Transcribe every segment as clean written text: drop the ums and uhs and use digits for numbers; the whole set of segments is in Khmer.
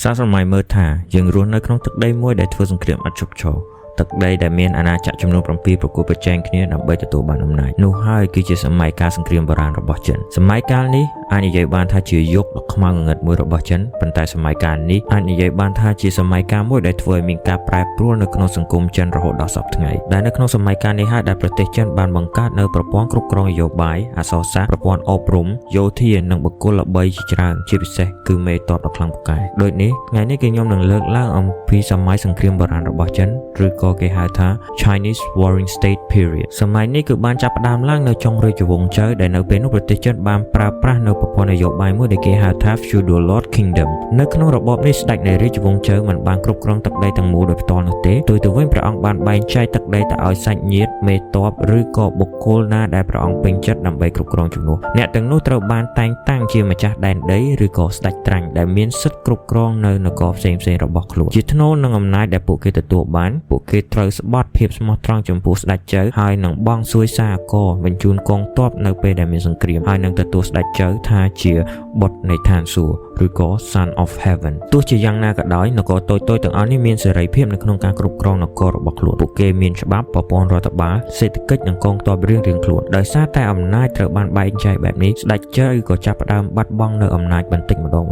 សាសម័យមើលថាយើងរស់នៅក្នុងទឹកដីមួយដែលធ្វើសង្គ្រាមឥតឈប់ឈរទឹកដីដែលមានអាណាចក្រចំនួន7ប្រកួតប្រជែងគ្នាដើម្បីទទួលបានអំណាចនោះហើយគឺជាសម័យកាលសង្គ្រាមបុរាណរបស់ចិនសម័យកាលនេះអាចនិយាយបានថាជាយុគដ៏ខ្មៅងងឹតមួយរបស់ចិនប៉ុន្តែសម័យកាលនេះអាចនិយាយបានថាជាសម័យកាលមួយដែលធ្វើឲ្យមានការប្រែប្រួលនៅក្នុងសង្គមចិនរហូតដល់សព្វថ្ងៃដែលនៅក្នុងសម័យកាលនេះហើយដែលប្រទេសចិនបានបង្កើតនៅប្រព័ន្ធគ្រប់គ្រងនយោបាយអក្សរសាស្ត្រប្រព័ន្ធអប់រំយោធានិងបុគ្គលល្បីជាច្រើនជាពិសេសគឺមេតបដ៏ខ្លាំងពូកែដូចនេះថ្ងៃនេះគឺខ្ញុំនឹងលើកឡើងអំពីសម័យសង្គ្រាមបុរាណរបស់ចិនឬក៏គេហៅថា Chinese Warring State Period សម័យនេះគឺបានចាប់ផ្ដើមឡើងនៅចុងរាជវង្សជ័យដែលនៅពេលនោះប្រទេសចិនបានប្រើប្រាស់នៅប្រព័ន្ធនយោបាយមួយដែលគេហៅថា Feudal Lord Kingdom នៅក្នុងរបបនេះស្ដេចនៃរាជវង្សជ័យមិនបានគ្រប់គ្រងទឹកដីទាំងមូលដោយផ្ទាល់នោះទេដោយទៅវិញព្រះអង្គបានបែងចែកទឹកដីទៅឲ្យសាច់ញាតិមេតបឬក៏បុគ្គលណាដែលព្រះអង្គពេញចិត្តដើម្បីគ្រប់គ្រងជំនួសអ្នកទាំងនោះត្រូវបានតែងតាំងជាម្ចាស់ដែនដីឬក៏ស្ដេចត្រាញ់ដែលមានសិទ្ធិគ្រប់គ្រងនៅនគរផ្សេងៗរបស់ខ្លួនជាថ្នូរនឹងអំណាចដែលពួកគេទទួលបានពួកគេត្រូវស្បត់ភាពស្មោះត្រង់ចំពោះស្ដេចជ័យហើយនឹងបង់សួយសារអកបញ្ជូនកងទ័ពនៅពេលដែលមានសង្គ្រាមហើយនឹងទទួលស្ដេចជ័យថាជាបុត្រនៃឋានសួគ៌ឬក៏ Son of Heaven ទោះជាយ៉ាងណាក៏ដោយនគរតូចៗទាំងអស់នេះមានសេរីភាពនៅក្នុងការគ្រប់គ្រងនគររបស់ខ្លួនពួកគេមានច្បាប់ប្រព័ន្ធរដ្ឋបាលសេដ្ឋកិច្ចនិងកងទ័ពរៀងៗខ្លួនដោយសារតែអំណាចត្រូវបានបែងចែកបែបនេះស្ដេចជ័យក៏ចាប់ផ្ដើមបាត់បង់នៅអំណាចបន្តិចម្ដង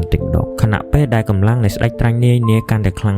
ខណៈពេលដែលកម្លាំងនៃស្ដេចត្រាញ់នាយកាន់តែខ្លាំង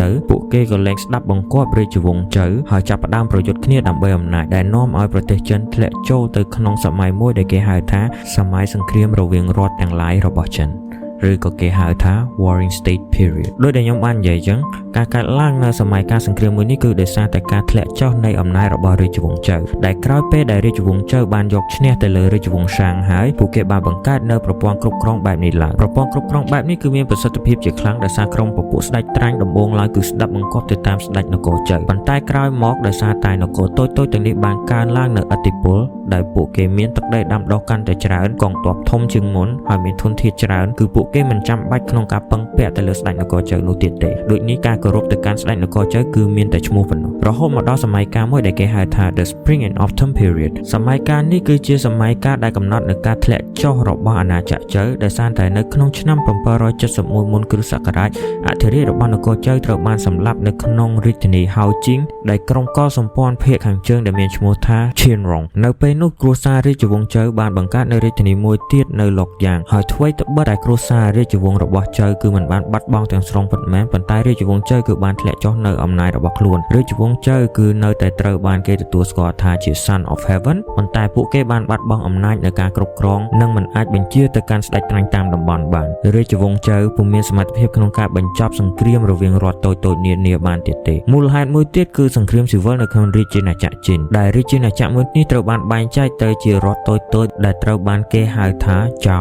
ទៅពួកគេក៏លែងស្ដាប់បង្គាប់រាជវង្សជ័យហើយចាប់ផ្ដើមប្រយុទ្ធគ្នាដើម្បីអំណាចដែលនាំឲ្យប្រទេសចិនធ្លាក់ចូលទៅក្នុងសម័យមួយដែលគេហៅថាសម័យសង្គ្រាមរវាងរដ្ឋទាំងឡាយរបស់ចិនឬក៏គេហៅថា Warring State Period ដោយដែលខ្ញុំបាននិយាយអញ្ចឹងការកើតឡើងនៅសម័យកាលសង្គ្រាមមួយនេះគឺដោយសារតែការធ្លាក់ចុះនៃអំណាចរបស់រាជវង្សជ័យដែលក្រោយពេលដែលរាជវង្សជ័យបានយកឈ្នះទៅលើរាជវង្សសាងហើយពួកគេបានបង្កើតនៅប្រព័ន្ធគ្រប់គ្រងបែបនេះឡើងប្រព័ន្ធគ្រប់គ្រងបែបនេះគឺមានប្រសិទ្ធភាពជាខ្លាំងដោយសារក្រុមពពួកស្ដេចត្រាញ់ដំបូងឡើយគឺស្ដាប់បង្គាប់ទៅតាមស្ដេចនគរជ័យប៉ុន្តែក្រោយមកដោយសារតែនគរតូចៗទាំងនេះបានកើនឡើងនៅឥទ្ធិពលដែលពួកគេមានទឹកដីដាំដុះកាន់តែច្រើនកងទ័ពធំជាងមុនហើយមានធនធានច្រើនគឺពួកគេមិនចាំបាច់ក្នុងការពឹងពាក់ទៅលើស្ដេចនគរជ័យនោះទៀតទេដូចនេះការគោរពទៅកាន់ស្ដេចនគរជ័យគឺមានតែឈ្មោះប៉ុណ្ណោះរហូតមកដល់សម័យកាលមួយដែលគេហៅថា The Spring and Autumn Period សម័យកាលនេះគឺជាសម័យកាលដែលកំណត់នូវការធ្លាក់ចុះរបស់អាណាចក្រជ័យដោយសារតែនៅក្នុងឆ្នាំ771មុនគ្រិស្តសករាជអធិរាជរបស់នគរជ័យត្រូវបានសម្លាប់នៅក្នុងរាជធានីហៅជីងដែលក្រុមកុលសម្ព័ន្ធភាគខាងជើងដែលមានឈ្មោះថា Qianrong នៅពេលនោះគ្រួសាររាជវង្សជ័យបានបង្កើតនៅរាជធានីមួយទៀតនៅឡុកយ៉ាងហើយថ្មីត្បិតតែគ្រួសាររាជវង្សរបស់ជ័យគឺមិនបានបាត់បង់ទាំងស្រុងពិតមែនប៉ុន្តែរាជវង្សជ័យគឺបានធ្លាក់ចុះនៅអំណាចរបស់ខ្លួនរាជវង្សជ័យគឺនៅតែត្រូវបានគេទទួលស្គាល់ថាជា Son of Heaven ប៉ុន្តែពួកគេបានបាត់បង់អំណាចនៅការគ្រប់គ្រងនិងមិនអាចបញ្ជាទៅកាន់ស្ដេចត្រាញ់តាមតំបន់បានរាជវង្សជ័យពុំមានសមត្ថភាពក្នុងការបញ្ចប់សង្គ្រាមរវាងរដ្ឋតូចៗនានាបានទៀតទេមូលហេតុមួយទៀតគឺសង្គ្រាមស៊ីវិលនៅក្នុងរាជាណាចក្រចិនដែលរាជាណាចក្រមួយនេះត្រូវបានបែងចែកទៅជារដ្ឋតូចៗដែលត្រូវបានគេហៅថាចៅ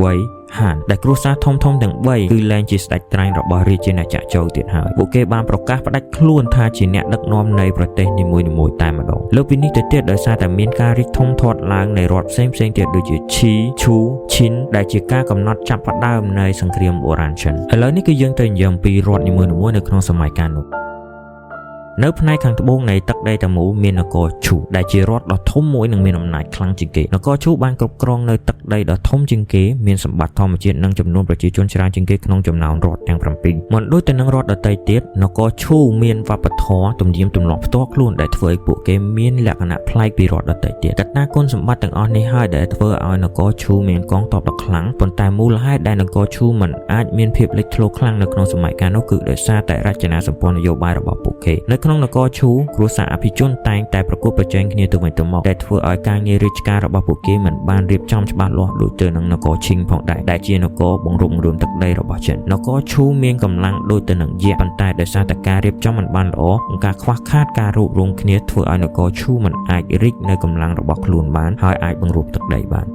វៃហានដែលគ្រួសារធំៗទាំង3គឺលែងជាស្ដេចត្រាញ់របស់រាជាណាចក្រជ័យទៀតហើយពួកគេបានប្រកាសផ្ដាច់ខ្លួនថាជាអ្នកដឹកនាំនៃប្រទេសនីមួយៗតែម្ដងលើពីនេះទៅទៀតដោយសារតែមានការរីកធំធាត់ឡើងនៃរដ្ឋផ្សេងៗទៀតដូចជាឈីឈូឈិនដែលជាការកំណត់ចាប់ផ្ដើមនៃសង្គ្រាមបុរាណចិនឥឡូវនេះគឺយើងទៅនិយាយអំពីរដ្ឋនីមួយៗនៅក្នុងសម័យកាលនោះនៅផ្នែកខាងត្បូងនៃទឹកដីទាំងមូលមាននគរឈូដែលជារដ្ឋដ៏ធំមួយនិងមានអំណាចខ្លាំងជាងគេនគរឈូបានគ្រប់គ្រងនៅទឹកដីដ៏ធំជាងគេមានសម្បត្តិធម្មជាតិនិងចំនួនប្រជាជនច្រើនជាងគេក្នុងចំណោមរដ្ឋទាំង7មិនដូចទៅនឹងរដ្ឋដទៃទៀតនគរឈូមានវប្បធម៌ទំនៀមទម្លាប់ផ្ទាល់ខ្លួនដែលធ្វើឲ្យពួកគេមានលក្ខណៈប្លែកពីរដ្ឋដទៃទៀតកត្តាគុណសម្បត្តិទាំងអស់នេះហើយដែលធ្វើឲ្យនគរឈូមានកងទ័ពដ៏ខ្លាំងប៉ុន្តែមូលហេតុដែលនគរឈូមិនអាចមានភាពលេចធ្លោខ្លាំងនៅក្នុងសម័យកាលនោះគឺដោយសារតែរចនាសម្ព័ន្ធនយោបាយរបស់ពួកគេនៅក្នុងនគរឈូគ្រួសារអភិជនតែងតែប្រកួតប្រជែងគ្នាទៅវិញទៅមកដែលធ្វើឲ្យការងាររាជការរបស់ពួកគេមិនបានរៀបចំច្បាស់លាស់ដូចទៅនឹងនគរឈិងផងដែរដែលជានគរបង្រួបបង្រួមទឹកដីរបស់ចិននគរឈូមានកម្លាំងដូចទៅនឹងយក្សប៉ុន្តែដោយសារតែការរៀបចំមិនបានល្អនិងការខ្វះខាតការរួបរวมគ្នាធ្វើឲ្យនគរឈូមិនអាចរីកនៅកម្លាំងរបស់ខ្លួនបានហើយអាចបង្រួបទឹកដីបា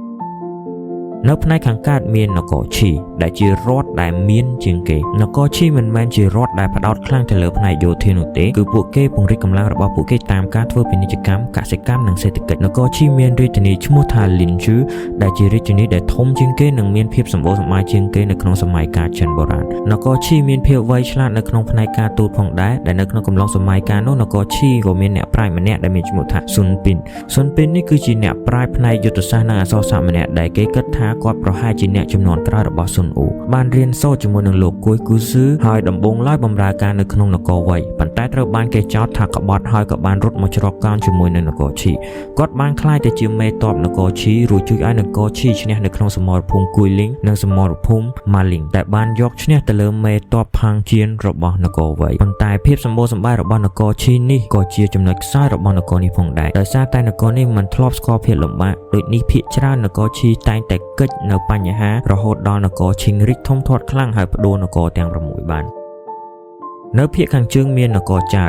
ននៅផ្នែកខាងកើតមាននគរឈីដែលជារដ្ឋដែលមានជាងគេនគរឈីមិនមែនជារដ្ឋដែលផ្ដោតខ្លាំងទៅលើផ្នែកយោធានោះទេគឺពួកគេពង្រីកកម្លាំងរបស់ពួកគេតាមការធ្វើពាណិជ្ជកម្មកសិកម្មនិងសេដ្ឋកិច្ចនគរឈីមានរាជធានីឈ្មោះថាលីនជឺដែលជារាជធានីដែលធំជាងគេនិងមានភាពសម្បូរសប្បាយជាងគេនៅក្នុងសម័យកាលចិនបុរាណនគរឈីមានភាពវៃឆ្លាតនៅក្នុងផ្នែកការទូតផងដែរដែលនៅក្នុងកំឡុងសម័យកាលនោះនគរឈីក៏មានអ្នកប្រាជ្ញម្នាក់ដែលមានឈ្មោះថាស៊ុនពីននេះគឺជាអ្នកប្រាជ្ញផ្នែកយុទ្ធសាស្ត្រនិងអក្សរសាស្ត្រម្នាក់ដែលគេគិតថា គាត់ប្រហែលជាអ្នកចំនួនក្រោយរបស់ស៊ុនអ៊ូបានរៀនសូត្រជាមួយនឹងលោកគួយគូស៊ឺហើយដំបូងឡើយបម្រើការនៅក្នុងនគរវៃប៉ុន្តែត្រូវបានគេចោទថាក្បត់ហើយក៏បានរត់មកជ្រកកោនជាមួយនឹងនគរឈីគាត់បានក្លាយទៅជាមេទ័ពនគរឈីរួចជួយឲ្យនគរឈីឈ្នះនៅក្នុងសមរភូមិគួយលីងនិងសមរភូមិម៉ាលីងដែលបានយកឈ្នះទៅលើមេទ័ពផាងជៀនរបស់នគរវៃប៉ុន្តែភាពសម្បូរសប្បាយរបស់នគរឈីនេះក៏ជាចំណុចខ្សោយរបស់នគរនេះផងដែរដោយសារតែនគរនេះមិនធ្លាប់ស្គាល់ភាពលំបាកដូចនេះភាគច្រើននគរឈីតែងតែកិច្ចនៅបញ្ហារហូតដល់នគរឈីងរីកធំធាត់ខ្លាំងហើយផ្ដួលនគរទាំង6បាននៅភាគខាងជើងមាននគរចៅ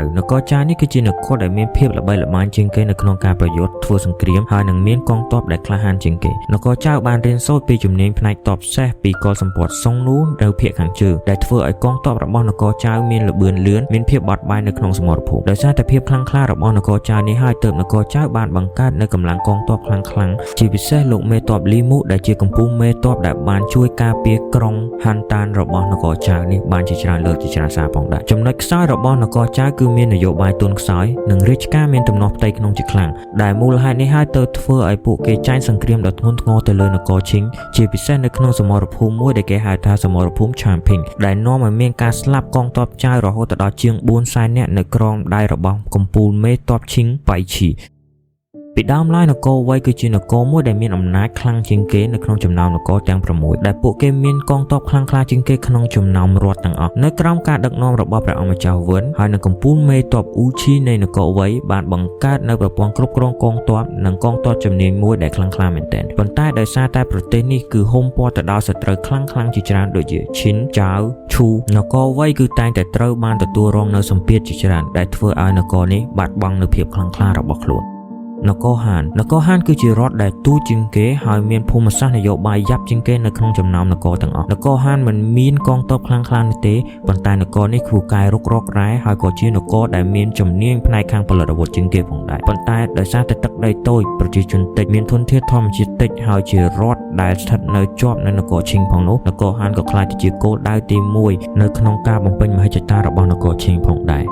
នេះគឺជានគរដែលមានភាពល្បីល្បាញជាងគេនៅក្នុងការប្រយុទ្ធធ្វើសង្គ្រាមហើយនឹងមានកងទ័ពដែលក្លាហានជាងគេនគរចៅបានរៀនសូត្រពីជំនាញផ្នែកទ័ពសេះពីកុលសម្ព័ន្ធសុងនូនៅភាគខាងជើងដែលធ្វើឲ្យកងទ័ពរបស់នគរចៅមានល្បឿនលឿនមានភាពបត់បែននៅក្នុងសមរភូមិដោយសារតែភាពខ្លាំងក្លារបស់នគរចៅនេះហើយទើបនគរចៅបានបង្កើតនៅកម្លាំងកងទ័ពខ្លាំងជាពិសេសលោកមេទ័ពលីមូដែលជាកំពូលមេទ័ពដែលបានជួយការពារក្រុងហាន់តានរបស់នគរចៅនេះបានជាច្រើនលើកជាច្រើនសារផងដែរចំណុចខ្សោយរបស់នគរចៅគឺមាននយោបាយទុនខ្សោយនិងរាជការមានទំនាស់ផ្ទៃក្នុងជាខ្លាំងដែលមូលហេតុនេះហើយទៅធ្វើឲ្យពួកគេចាញ់សង្គ្រាមដ៏ធ្ងន់ធ្ងរទៅលើនគរឈីងជាពិសេសនៅក្នុងសមរភូមិមួយដែលគេហៅថាសមរភូមិឆាមភីងដែលនាំឲ្យមានការស្លាប់កងទ័ពចៅរហូតដល់ជាង400,000នាក់នៅក្រោមដៃរបស់កំពូលមេទ័ពឈីងបៃឈីពីដើមឡើយនគរវៃគឺជានគរមួយដែលមានអំណាចខ្លាំងជាងគេនៅក្នុងចំណោមនគរទាំង6ដែលពួកគេមានកងទ័ពខ្លាំងក្លាជាងគេក្នុងចំណោមរដ្ឋទាំងអស់នៅក្រោមការដឹកនាំរបស់ព្រះអង្គម្ចាស់វឿនហើយនៅកំពូលមេទ័ពអ៊ូឈីនៃនគរវៃបានបង្កើតនៅប្រព័ន្ធគ្រប់គ្រងកងទ័ពនិងកងទ័ពជំនាញមួយដែលខ្លាំងក្លាមែនទែនប៉ុន្តែដោយសារតែប្រទេសនេះគឺហុំព័ទ្ធទៅដោយសត្រូវខ្លាំងជាច្រើនដូចជាឈិនចៅឈូនគរវៃគឺតែងតែត្រូវបានទទួលរងនៅសម្ពាធជាច្រើនដែលធ្វើឲ្យនគរនេះបាត់បង់នូវភាពខ្លាំងក្លារបស់ខ្លួននគរហានគឺជារដ្ឋដែលទូជាងគេហើយមានភូមិសាស្ត្រនយោបាយយ៉ាប់ជាងគេនៅក្នុងចំណោមនគរទាំងអស់នគរហានមិនមានកងទ័ពខ្លាំងក្លានោះទេប៉ុន្តែនគរនេះគួរកាយរុករករ៉ែហើយក៏ជានគរដែលមានជំនាញផ្នែកខាងផលិតអាវុធជាងគេផងដែរប៉ុន្តែដោយសារតែទឹកដីតូចប្រជាជនតិចមានធនធានធម្មជាតិតិចហើយជារដ្ឋដែលស្ថិតនៅជាប់នៅនគរឈីងផងនោះនគរហានក៏ក្លាយទៅជាគោលដៅទី1នៅក្នុងការបំពេញមហិច្ឆតារបស់នគរឈីងផងដែរ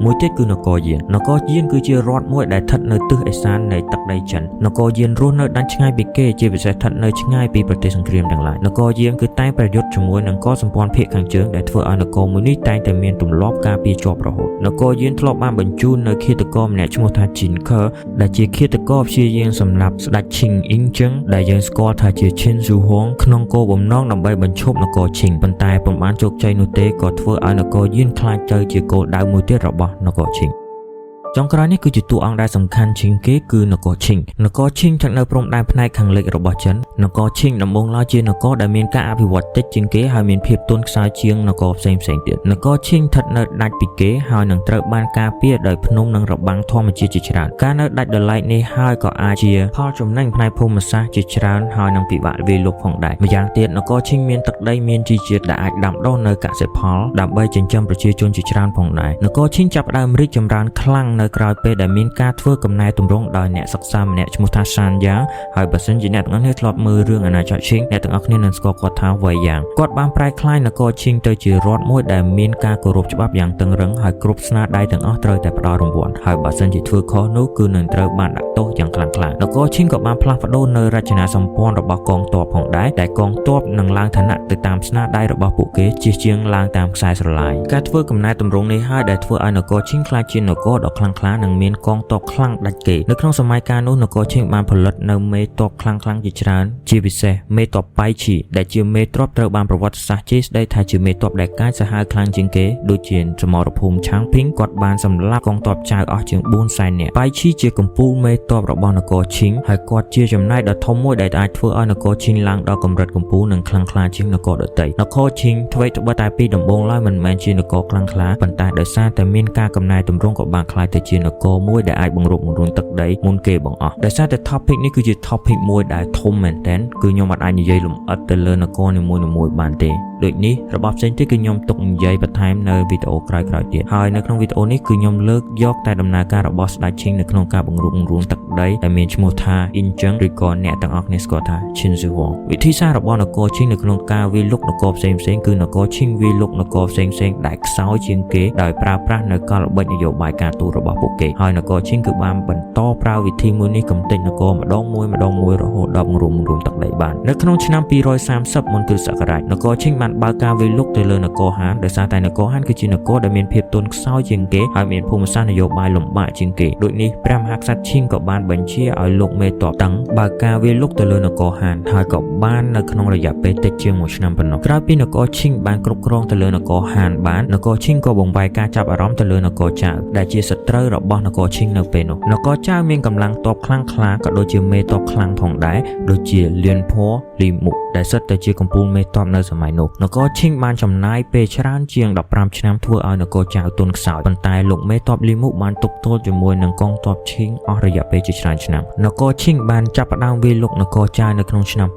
មួយទៀតគឺនគរយានគឺជារដ្ឋមួយដែលស្ថិតនៅទិសឦសាននៃទឹកដីចិននគរយានរស់នៅដាច់ឆ្ងាយពីគេជាពិសេសស្ថិតនៅឆ្ងាយពីប្រទេសសង្គ្រាមទាំងឡាយនគរយានគឺតែងប្រយុទ្ធជាមួយនឹងកងសម្ព័ន្ធភាគខាងជើងដែលធ្វើឲ្យនគរមួយនេះតែងតែមានទម្លាប់ការពារជាប់រហូតនគរយានធ្លាប់បានបញ្ជូននៅឃាតករម្នាក់ឈ្មោះថាជីនខឺដែលជាឃាតករព្យាយាមសម្លាប់ស្ដេចឈីងអ៊ីងចឹងដែលយើងស្គាល់ថាជាឈិនស៊ូហួងក្នុងគោលបំណងដើម្បីបញ្ឈប់នគរឈីងប៉ុន្តែពុំបានជោគជ័យនោះទេក៏ធ្វើឲ្យនគរយានខ្លាចទៅជាគោលដៅមួយទៀតរបស់នគរឈីងចុងក្រោយនេះគឺជាតួអង្គដែលសំខាន់ជាងគេគឺនគរឈីងស្ថិតនៅព្រំដែនផ្នែកខាងលិចរបស់ចិននគរឈីងដំបូងឡើយជានគរដែលមានការអភិវឌ្ឍតិចជាងគេហើយមានភាពទន់ខ្សោយជាងនគរផ្សេងទៀតនគរឈីងស្ថិតនៅដាច់ពីគេហើយនឹងត្រូវបានការពារដោយភ្នំនិងរបាំងធម្មជាតិជាច្រើនការនៅដាច់ដោយឡែកនេះហើយក៏អាចជាផលចំណេញផ្នែកភូមិសាស្ត្រជាច្រើនហើយនឹងពិបាកវាយលុកផងដែរម្យ៉ាងទៀតនគរឈីងមានទឹកដីមានជីជាតិដែលអាចដាំដុះនៅកសិផលដើម្បីចិញ្ចឹមប្រជាជនជាច្រើនផងដែរនគរឈីងចាប់ផ្ដើមរីកចម្រើនខ្លាំងនៅក្រោយពេលដែលមានការធ្វើកំណែទម្រង់ដោយអ្នកសិក្សាម្នាក់ឈ្មោះថាសានយ៉ាងហើយបើសិនជាអ្នកទាំងអស់គ្នាធ្លាប់មើលរឿងអាណាចក្រឈីងអ្នកទាំងអស់គ្នានឹងស្គាល់គាត់ថាវ៉ៃយ៉ាងគាត់បានប្រែក្លាយនគរឈីងទៅជារដ្ឋមួយដែលមានការគោរពច្បាប់យ៉ាងតឹងរ៉ឹងហើយគ្រប់ស្នាដៃទាំងអស់ត្រូវតែផ្ដល់រង្វាន់ហើយបើសិនជាធ្វើខុសនោះគឺនឹងត្រូវបានដាក់ទោសយ៉ាងខ្លាំងក្លានគរឈីងក៏បានផ្លាស់ប្ដូរនៅរចនាសម្ព័ន្ធរបស់កងទ័ពផងដែរតែកងទ័ពនឹងឡើងឋានៈទៅតាមស្នាដៃរបស់ពួកគេជាជាងឡើងតាមខ្សែស្រឡាយការធ្វើកំណែទម្រង់នេះហើយដែលធ្វើឲ្យនគរឈីងក្លាយជានគរដ៏ខ្លាំងក្លានិងមានកងទ័ពខ្លាំងដាច់គេនៅក្នុងសម័យកាលនោះនគរឈីងបានផលិតនៅមេទ័ពខ្លាំងជាច្រើនជាពិសេសមេទ័ពបៃឈីដែលជាមេទ័ពត្រូវបានប្រវត្តិសាស្ត្រជេរស្ដីថាជាមេទ័ពដែលកាចសាហាវខ្លាំងជាងគេដូចជាសមរភូមិឆាងភីងគាត់បានសម្លាប់កងទ័ពចៅអស់ជាង400,000នាក់បៃឈីជាកំពូលមេទ័ពរបស់នគរឈីងហើយគាត់ជាចំណែកដ៏ធំមួយដែលអាចធ្វើឲ្យនគរឈីងឡើងដល់កម្រិតកំពូលនិងខ្លាំងក្លាជាងនគរដទៃនគរឈីងអ្វីត្បិតតែពីដំបូងឡើយមិនមែនជានគរខ្លាំងក្លាប៉ុន្តែដោយសារតែមានការកំណែទម្រង់ក៏បានក្លាយទៅជានគរមួយដែលអាចបង្រួបបង្រួមទឹកដីមុនគេបង្អស់ដោយសារតែ topic នេះគឺជា topic មួយដែលធំមែនទែនគឺខ្ញុំអាចនិយាយលម្អិតទៅលើនគរនីមួយៗបានទេដូចនេះរបស់ផ្សេងទៀតគឺខ្ញុំទុកនិយាយបន្ថែមនៅវីដេអូក្រោយៗទៀតហើយនៅក្នុងវីដេអូនេះគឺខ្ញុំលើកយកតែដំណើរការរបស់ស្ដេចឈីងនៅក្នុងការបង្រួបបង្រួមទឹកដីដែលមានឈ្មោះថាអ៊ីនចឹងឬក៏អ្នកទាំងអស់គ្នាស្គាល់ថាឈិនស៊ូវងវិធីសាស្ត្ររបស់នគរឈីងនៅក្នុងការវាយលុកនគរផ្សេងគឺនគរឈីងវាយលុកនគរផ្សេងដែលខ្សោយជាងគេដោយប្រើប្រាស់នៅកលល្បិចនយោបាយការទូតរបស់ របស់ពួកគេហើយនគរឈិងគឺបានបន្តប្រើវិធីមួយនេះកំទេចនគរម្ដងមួយរហូតដល់រួមទឹកដីបាននៅក្នុងឆ្នាំ230មុនគ្រិស្តសករាជនគរឈិងបានបើកការវាយលុកទៅលើនគរហានដោយសារតែនគរហានគឺជានគរដែលមានភាពទន់ខ្សោយជាងគេហើយមានភូមិសាស្ត្រនយោបាយលំបាកជាងគេដូចនេះព្រះមហាក្សត្រឈិងក៏បានបញ្ជាឲ្យលោកមេតបតឹងបើកការវាយលុកទៅលើនគរហានហើយក៏បាននៅក្នុងរយៈពេលតិចជាង1ឆ្នាំប៉ុណ្ណោះក្រោយពីនគរឈិងបានគ្រប់គ្រងទៅលើនគរហានបាននគរឈិងក៏បង្វែរការចាប់អារម្មណ៍ទៅលើនគរចៅដែលជាសត្រូវរបស់នគរឈិងនៅពេលនោះនគរចៅមានកម្លាំងទ័ពខ្លាំងក្លាក៏ដូចជាមេទ័ពខ្លាំងផងដែរដូចជាលៀនភ័រលីមុដែលសិតតែជាកំពូលមេទ័ពនៅសម័យនោះនគរឈិងបានចំណាយពេលច្រើនជាង15ឆ្នាំធ្វើឲ្យនគរចៅទន់ខ្សោយប៉ុន្តែលោកមេទ័ពលីមុបានទប់ទល់ជាមួយនឹងកងទ័ពឈិងអស់រយៈពេលជាច្រើនឆ្នាំនគរឈិងបានចាប់ផ្ដើមវាយលុកនគរចៅនៅក្នុងឆ្នាំ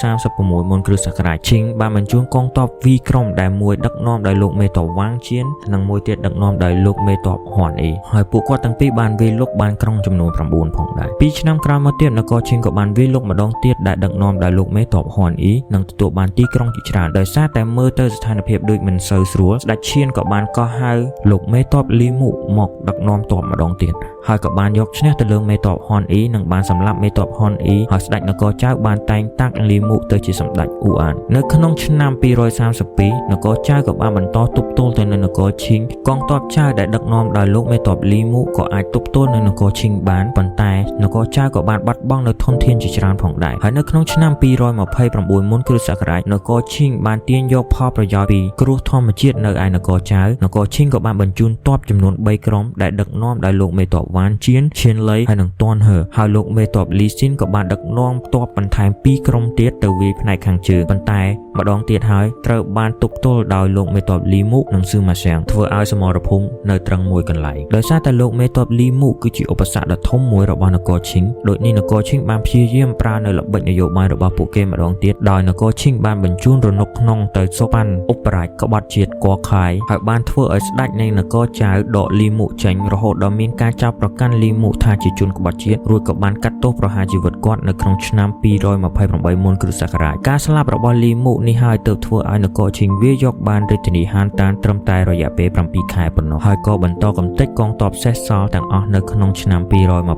236មុនគ្រិស្តសករាជឈិងបានបញ្ជូនកងទ័ពវីក្រុមដែលមួយដឹកនាំដោយលោកមេទ័ពវ៉ាងជៀននិងមួយទៀតដឹកនាំដោយលោកមេទ័ពហ៊ွန်អ៊ីហើយពួកគាត់ទាំងពីរបានវាយលុកបានក្រុងចំនួន9ផងដែរ2ឆ្នាំក្រោយមកទៀតនគរឈិងក៏បានវាយលុកម្ដងទៀតដែលដឹកនាំដោយលោកមេទ័ពហ៊ွန်អ៊ីនិងទទួលបានទីក្រុងជាច្រើនដោយសារតែមើលទៅស្ថានភាពដូចមិនសូវស្រួលស្ដេចឈៀនក៏បានកោះហៅលោកមេទ័ពលីមុមកដឹកនាំទ័ពម្ដងទៀតហើយក៏បានយកឈ្នះទៅលើមេទ័ពហ៊ွန်អ៊ីនិងបានសម្លាប់មេទ័ពហ៊ွန်អ៊ីហើយស្ដេចនគរចៅបានតែងតាំងលីមុទៅជាសម្ដេចអ៊ូអាននៅក្នុងឆ្នាំ232នគរចៅក៏បានបន្តទប់ទល់ទៅនឹងនគរឈិងកងទ័ពចៅដែលដឹកនាំដោយលោកមេទ័ពលីមុក៏អាចទប់ទល់នឹងនគរឈិងបានប៉ុន្តែនគរចៅក៏បានបាត់បង់នៅធនធានជាច្រើនផងដែរហើយនៅក្នុងឆ្នាំ229មុនគ្រិស្តសករាជនគរឈិងបានទាញយកផលប្រយោជន៍ពីគ្រោះធម្មជាតិនៅឯនគរចៅនគរឈិងក៏បានបញ្ជូនទ័ពចំនួន3ក្រុមដែលដឹកនាំដោយលោកមេទ័ពវ៉ានជៀនឈៀនលីហើយនិងតនហឺហើយលោកមេទ័ពលីស៊ីនក៏បានដឹកនាំទ័ពបន្ថែម2ក្រុមទៀតទៅវាយផ្នែកខាងជើងប៉ុន្តែម្ដងទៀតហើយត្រូវបានទប់ទល់ដោយលោកមេទ័ពលីមុនិងស៊ឺម៉ាសៀងធ្វើឲ្យសមរភូមិនៅត្រឹងមួយកន្លែងដោយសារតែលោកមេទ័ពលីមុគឺជាឧបសគ្គដ៏ធំមួយរបស់នគរឈិងដូចនេះនគរឈិងបានព្យាយាមប្រើនៅល្បិចនយោបាយរបស់ពួកគេម្ដងទៀតដោយនគរឈិងបានបញ្ជូនរនុកក្នុងទៅសូប៉ាន់ឧបរាជក្បត់ជាតិកខាយហើយបានធ្វើឲ្យស្ដេចនៃនគរចៅដកលីមុចេញរហូតដល់មានការចោទប្រកាន់លីមុថាជាជនក្បត់ជាតិរួចក៏បានកាត់ទោសប្រហារជីវិតគាត់នៅក្នុងឆ្នាំ228មុនគ្រិស្តសករាជការស្លាប់របស់លីមុនេះហើយទើបធ្វើឲ្យនគរឈិងវាយកបានរាជធានីហានតានត្រឹមតែរយៈពេល7ខែប៉ុណ្ណោះហើយក៏បន្តកំទេចកងទ័ពសេះសល់ទាំងអស់នៅក្នុងឆ្នាំ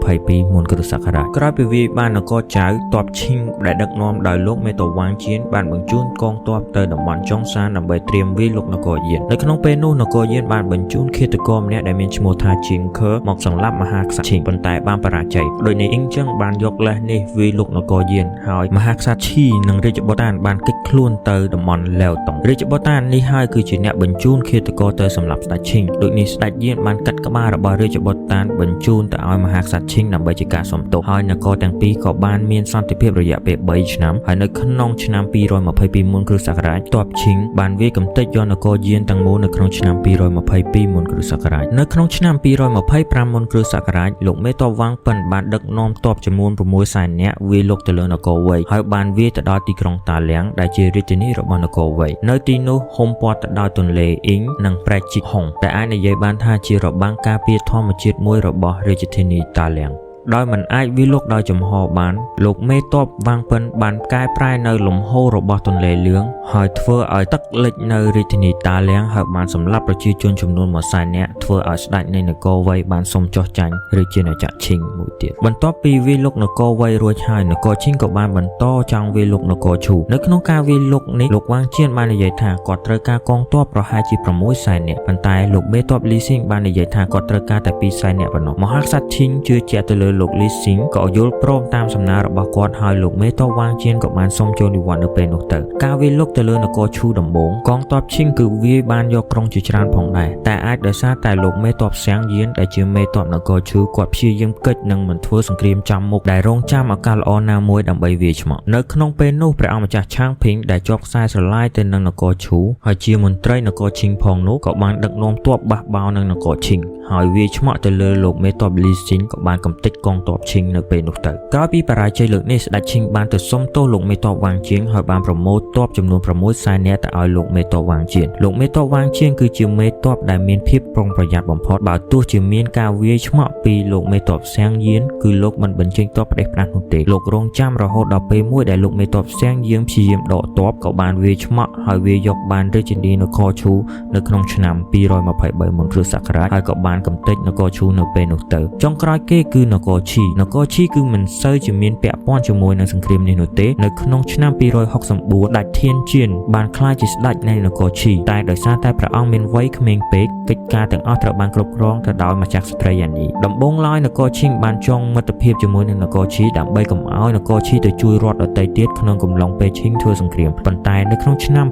222មុនគ្រិស្តសករាជក្រោយពីវាយបាននគរចៅទ័ពឈិងដែលដឹកនាំដោយលោកមេទ័ពវ៉ាងជៀនបានបញ្ជូនកងទ័ពទៅតំបន់ចុងសានដើម្បីត្រៀមវាយលុកនគរយាននៅក្នុងពេលនោះនគរយានបានបញ្ជូនឃាតករម្នាក់ដែលមានឈ្មោះថាជីងខឺមកសម្លាប់មហាក្សត្រឈិងប៉ុន្តែបានបរាជ័យដោយនេះអ៊ីងចឹងបានយកលេសនេះវាយលុកនគរយានហើយមហាក្សត្រឈីនិងរាជបុតានបានគេចខ្លួនទៅតំបន់ឡាវតុងរាជបុតាននេះហើយគឺជាអ្នកបញ្ជូនឃាតករទៅសម្លាប់ស្ដេចឈិងដូចនេះស្ដេចយានបានកាត់ក្បាលរបស់រាជបុតានបញ្ជូនទៅឲ្យមហាក្សត្រឈិងដើម្បីជាការសុំទោសហើយនគរទាំងពីរក៏បានមានសន្តិភាពរយៈពេល3ឆ្នាំហើយនៅក្នុងឆ្នាំ222មុនគ្រិស្តសករាជទ័ពឈិងបានវាយកំទេចយកនគរយានទាំងមូលនៅក្នុងឆ្នាំ222មុនគ្រិស្តសករាជនៅក្នុងឆ្នាំ225មុនគ្រិស្តសករាជលោកមេទ័ពវ៉ាងប៉ិនបានដឹកនាំទ័ពចំនួន6សែននាក់វាយលុកទៅលើនគរវៃហើយបានវាយទៅដល់ទីក្រុងតាលៀងដែលជារាជធានីរបស់នគរវៃនៅទីនោះហុំព័ទ្ធទៅដោយទន្លេអ៊ីងនិងប្រែកជីកហុងដែលអាចនិយាយបានថាជារបាំងការពារធម្មជាតិមួយរបស់រាជធានីតាលៀងដោយមិនអាចវាយលុកដោយចំហបានលោកមេទ័ពវ៉ាងប៉ិនបានកែប្រែនៅលំហូររបស់ទន្លេលឿងហើយធ្វើឲ្យទឹកលិចនៅរាជធានីតាលៀងហើយបានសម្លាប់ប្រជាជនចំនួន1សែននាក់ធ្វើឲ្យស្ដេចនៃនគរវៃបានសុំចុះចាញ់រាជាណាចក្រឈិងមួយទៀតបន្ទាប់ពីវាយលុកនគរវៃរួចហើយនគរឈិងក៏បានបន្តចង់វាយលុកនគរឈូនៅក្នុងការវាយលុកនេះលោកវ៉ាងជៀនបាននិយាយថាគាត់ត្រូវការកងទ័ពប្រហែលជា6សែននាក់ប៉ុន្តែលោកមេទ័ពលីស៊ីងបាននិយាយថាគាត់ត្រូវការតែ2សែននាក់ប៉ុណ្ណោះមហាក្សត្រឈិងជឿជាក់ទៅលើលោកលីស៊ីងក៏យល់ព្រមតាមសំណើរបស់គាត់ហើយលោកមេទ័ពវ៉ាងជៀនក៏បានសុំចូលនិវត្តន៍នៅពេលនោះទៅការវាយលុកទៅលើនគរឈូដំបូងកងទ័ពឈិងគឺវាយបានយកក្រុងជាច្រើនផងដែរតែអាចដោយសារតែលោកមេទ័ពសៀងយានដែលជាមេទ័ពនគរឈូគាត់ព្យាយាមកិច្ចនិងមិនធ្វើសង្គ្រាមចាំមុខដែលរងចាំឱកាសល្អណាមួយដើម្បីវាយឆ្មក់នៅក្នុងពេលនោះព្រះអង្គម្ចាស់ឆាងភីងដែលជាប់ខ្សែស្រឡាយទៅនឹងនគរឈូហើយជាមន្ត្រីនគរឈិងផងនោះក៏បានដឹកនាំទ័ពបះបោរនឹងនគរឈិងហើយវាយឆ្មក់ទៅលើលោកមេទ័ពលីស៊ីងក៏បានកំទេចកងទ័ពឈិងនៅពេលនោះទៅក្រោយពីបរាជ័យលើកនេះស្ដេចឈិងបានទៅសុំទោសលោកមេទ័ពវ៉ាងជៀងហើយបានប្រមូលទ័ពចំនួន6សែននាក់ទៅឲ្យលោកមេទ័ពវ៉ាងជៀនលោកមេទ័ពវ៉ាងជៀនគឺជាមេទ័ពដែលមានភាពប្រុងប្រយ័ត្នបំផុតបើទោះជាមានការវាយឆ្មក់ពីលោកមេទ័ពសៀងយានគឺលោកមិនបញ្ចេញទ័ពផ្ដេសផ្ដាសនោះទេលោករងចាំរហូតដល់ពេលមួយដែលលោកមេទ័ពសៀងយានព្យាយាមដកទ័ពក៏បានវាយឆ្មក់ហើយវាយកបានរាជធានីនគរឈូនៅក្នុងឆ្នាំ223មុនគ្រិស្តសករាជហើយក៏បាន កំទេចនគរឈូនៅពេលនោះទៅចុងក្រោយគេគឺនគរឈីគឺមិនសូវជាមានពាក់ព័ន្ធជាមួយនឹងសង្គ្រាមនេះនោះទេនៅក្នុងឆ្នាំ264ដាច់ធានជៀនបានក្លាយជាស្ដេចនៃនគរឈីតែដោយសារតែព្រះអង្គមានវ័យក្មេងពេកកិច្ចការទាំងអស់ត្រូវបានគ្រប់គ្រងទៅដោយម្ចាស់ស្ត្រីយ៉ាងនេះដំបូងឡើយនគរឈីងបានចងមិត្តភាពជាមួយនឹងនគរឈីដើម្បីកុំឲ្យនគរឈីទៅជួយរដ្ឋដទៃទៀតក្នុងកំឡុងពេលឈីងធ្វើសង្គ្រាមប៉ុន្តែនៅក្នុងឆ្នាំ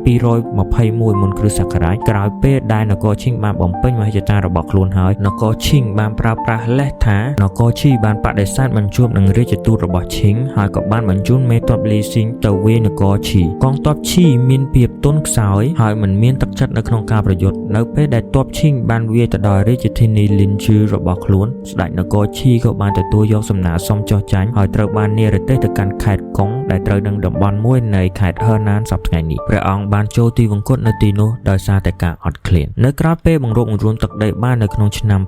221មុនគ្រិស្តសករាជក្រោយពេលដែលនគរឈីងបានបំពេញមហិច្ឆតារបស់ខ្លួនហើយនគរឈីងបានប្រើប្រាស់លេសថានគរឈីបានបដិសេធបញ្ជួបនឹងរាជទូតរបស់ឈីងហើយក៏បានបញ្ជូនមេទ័ពលីស៊ីងទៅវាយនគរឈីកងទ័ពឈីមានភាពទន់ខ្សោយហើយមិនមានទឹកចិត្តនៅក្នុងការប្រយុទ្ធនៅពេលដែលទ័ពឈីងបានវាយទៅដល់រាជធានីលីនជឺរបស់ខ្លួនស្ដេចនគរឈីក៏បានទទួលយកសំណើសុំចុះចាញ់ហើយត្រូវបាននិរទេសទៅកាន់ខេត្តកុងដែលត្រូវនឹងតំបន់មួយនៃខេត្តហឺណានសប្តាហ៍នេះព្រះអង្គបានចូលទីវង្គតនៅទីនោះដោយសារតែការអត់ឃ្លាននៅក្រៅពេលបង្រួបបង្រួមទឹកដីបាននៅក្នុងឆ្នាំ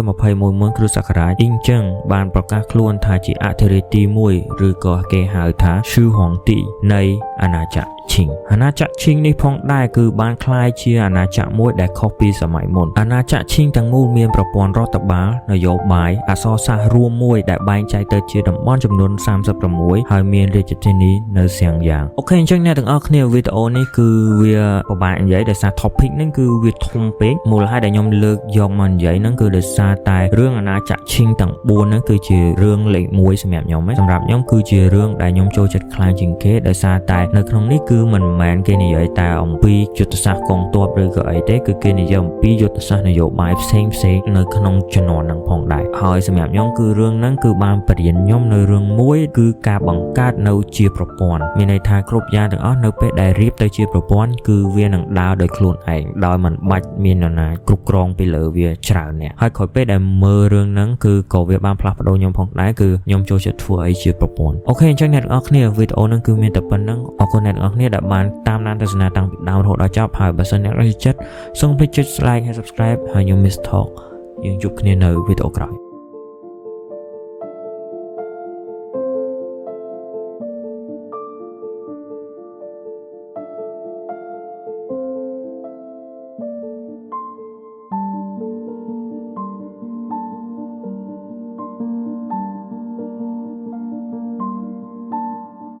221មុនគ្រិស្តសករាជអ៊ីងចឹងបានប្រកាសខ្លួនថាជាអធិរាជទី1ឬក៏គេហៅថាឈឺហុងទីនៃអាណាចក្រឈីងអាណាចក្រឈីងនេះផងដែរគឺបានក្លាយជាអាណាចក្រមួយដែលខុសពីសម័យមុនអាណាចក្រឈីងទាំងមូលមានប្រព័ន្ធរដ្ឋបាលនយោបាយអក្សរសាស្ត្ររួមមួយដែលបែងចែកទៅជាតំបន់ចំនួន36ហើយមានរាជធានីនៅសៀងយ៉ាងអូខេអញ្ចឹងអ្នកទាំងអស់គ្នាវីដេអូនេះគឺវាពិបាកនិយាយដោយសារ topic ហ្នឹងគឺវាធំពេកមូលហេតុដែលខ្ញុំលើកយកមកនិយាយហ្នឹងគឺដោយសារតែរឿងអាណាចក្រឈីងទាំង4ហ្នឹងគឺជារឿងលេខ1សម្រាប់ខ្ញុំហ្នឹងសម្រាប់ខ្ញុំគឺជារឿងដែលខ្ញុំចូលចិត្តខ្លាំងជាងគេដោយសារតែនៅក្នុងនេះគឺមិនមែនគេនិយាយតែអំពីយុទ្ធសាស្ត្រកងទ័ពឬក៏អីទេគឺគេនិយាយអំពីយុទ្ធសាស្ត្រនយោបាយផ្សេងនៅក្នុងជំនាន់ហ្នឹងផងដែរហើយសម្រាប់ខ្ញុំគឺរឿងហ្នឹងគឺបានបរៀនខ្ញុំនៅរឿងមួយគឺការបង្កើតនៅជាប្រព័ន្ធមានន័យថាគ្រប់យ៉ាងទាំងអស់នៅពេលដែលរៀបទៅជាប្រព័ន្ធគឺវានឹងដើរដោយខ្លួនឯងដោយមិនបាច់មាននរណាគ្រប់គ្រងពីលើវាច្រើនអ្នកហើយក្រោយពេលដែលមើលរឿងហ្នឹងគឺក៏វាបានផ្លាស់ប្ដូរខ្ញុំផងដែរគឺខ្ញុំចូលចិត្តធ្វើអីជាប្រព័ន្ធអូខេអញ្ចឹងអ្នកទាំងអស់គ្នាវីដេអូហ្នឹងគឺមានតែប៉ុណ្្នឹងអរគុណអ្នកទាំងអស់គ្នាដែលបានតាមដានទស្សនាតាំងពីដើមរហូតដល់ចប់ហើយបើសិនអ្នកចូលចិត្តសូមភ្លេចចុច like ហើយ subscribe ហើយខ្ញុំ Miss Talk យើងជួបគ្នានៅវីដេអូក្រោយ